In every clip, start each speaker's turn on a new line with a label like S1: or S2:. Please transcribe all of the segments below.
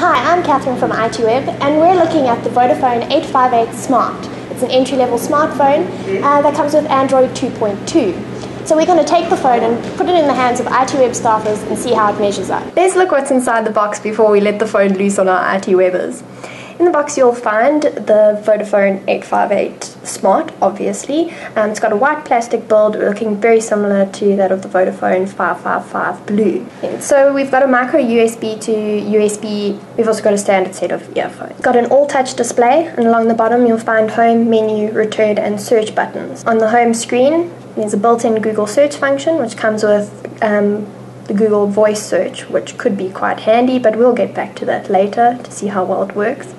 S1: Hi, I'm Catherine from ITWeb, and we're looking at the Vodafone 858 Smart. It's an entry-level smartphone that comes with Android 2.2. So we're going to take the phone and put it in the hands of ITWeb staffers and see how it measures up. Let's look what's inside the box before we let the phone loose on our ITWebers. In the box you'll find the Vodafone 858 Smart, obviously. It's got a white plastic build looking very similar to that of the Vodafone 555 Blue. So we've got a micro USB to USB, we've also got a standard set of earphones. It's got an all-touch display, and along the bottom you'll find home, menu, return and search buttons. On the home screen there's a built-in Google search function which comes with the Google voice search, which could be quite handy, but we'll get back to that later to see how well it works.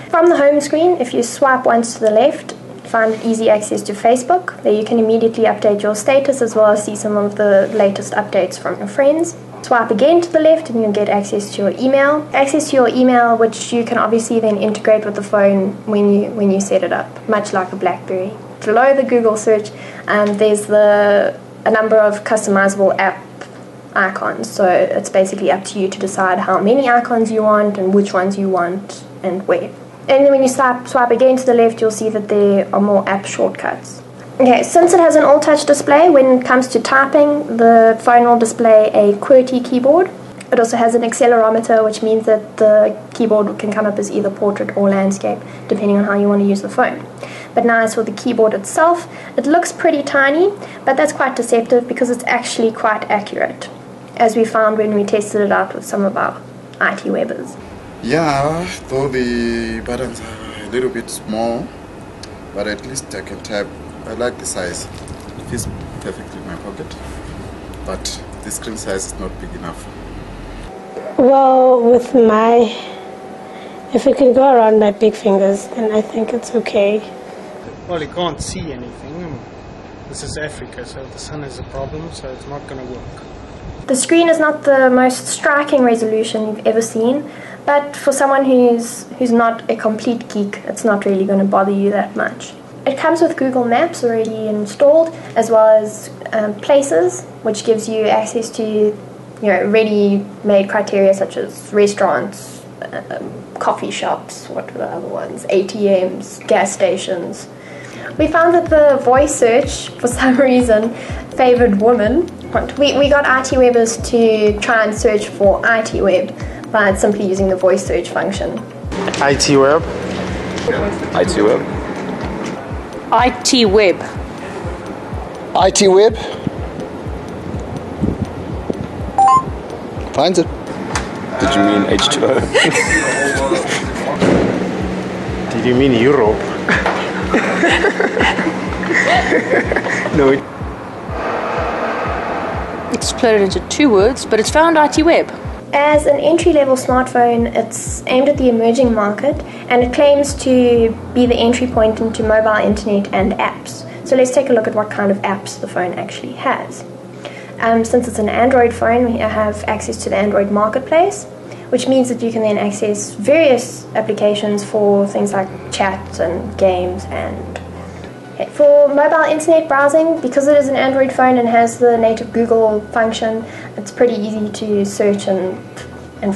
S1: From the home screen, if you swipe once to the left, find easy access to Facebook. There you can immediately update your status as well as see some of the latest updates from your friends. Swipe again to the left and you'll get access to your email. Access to your email, which you can obviously then integrate with the phone when you set it up, much like a BlackBerry. Below the Google search, there's a number of customizable app icons, so it's basically up to you to decide how many icons you want and which ones you want and where. And then when you swipe again to the left, you'll see that there are more app shortcuts. Okay, since it has an all-touch display, when it comes to typing, the phone will display a QWERTY keyboard. It also has an accelerometer, which means that the keyboard can come up as either portrait or landscape, depending on how you want to use the phone. But now as for the keyboard itself, it looks pretty tiny, but that's quite deceptive because it's actually quite accurate, as we found when we tested it out with some of our ITWebers.
S2: Yeah, though the buttons are a little bit small, but at least I can type. I like the size. It fits perfectly in my pocket, but the screen size is not big enough.
S3: Well, if it can go around my big fingers, then I think it's okay.
S4: Well, you can't see anything. This is Africa, so the sun is a problem, so it's not going to work.
S1: The screen is not the most striking resolution you've ever seen, but for someone who's not a complete geek, it's not really going to bother you that much. It comes with Google Maps already installed, as well as Places, which gives you access to ready-made criteria such as restaurants, coffee shops, what were the other ones, ATMs, gas stations. We found that the voice search, for some reason, favored women. We got ITWebers to try and search for ITWeb by simply using the voice search function.
S4: ITWeb.
S5: ITWeb.
S6: ITWeb.
S5: ITWeb. Finds it. Did you mean H2O?
S4: Did you mean Europe? No.
S6: It's split it into two words, but it's found ITWeb.
S1: As an entry-level smartphone, it's aimed at the emerging market, and it claims to be the entry point into mobile internet and apps. So let's take a look at what kind of apps the phone actually has. Since it's an Android phone, we have access to the Android marketplace, which means that you can then access various applications for things like chat and games. And for mobile internet browsing, because it is an Android phone and has the native Google function, it's pretty easy to search and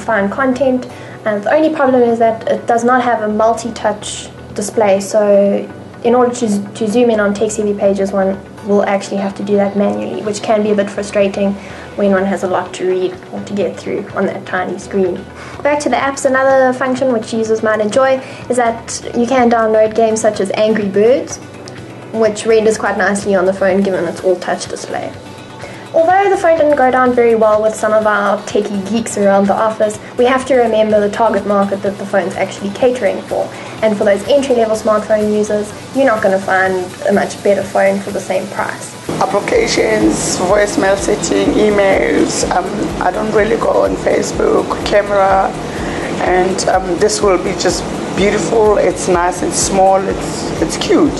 S1: find content. The only problem is that it does not have a multi-touch display, so in order to zoom in on text-heavy pages, one will actually have to do that manually, which can be a bit frustrating when one has a lot to read or to get through on that tiny screen. Back to the apps, another function which users might enjoy is that you can download games such as Angry Birds, which renders quite nicely on the phone given its all-touch display. Although the phone didn't go down very well with some of our techie geeks around the office, we have to remember the target market that the phone's actually catering for. And for those entry-level smartphone users, you're not going to find a much better phone for the same price.
S7: Applications, voicemail setting, emails, I don't really go on Facebook, camera, and this will be just beautiful. It's nice and small, it's cute.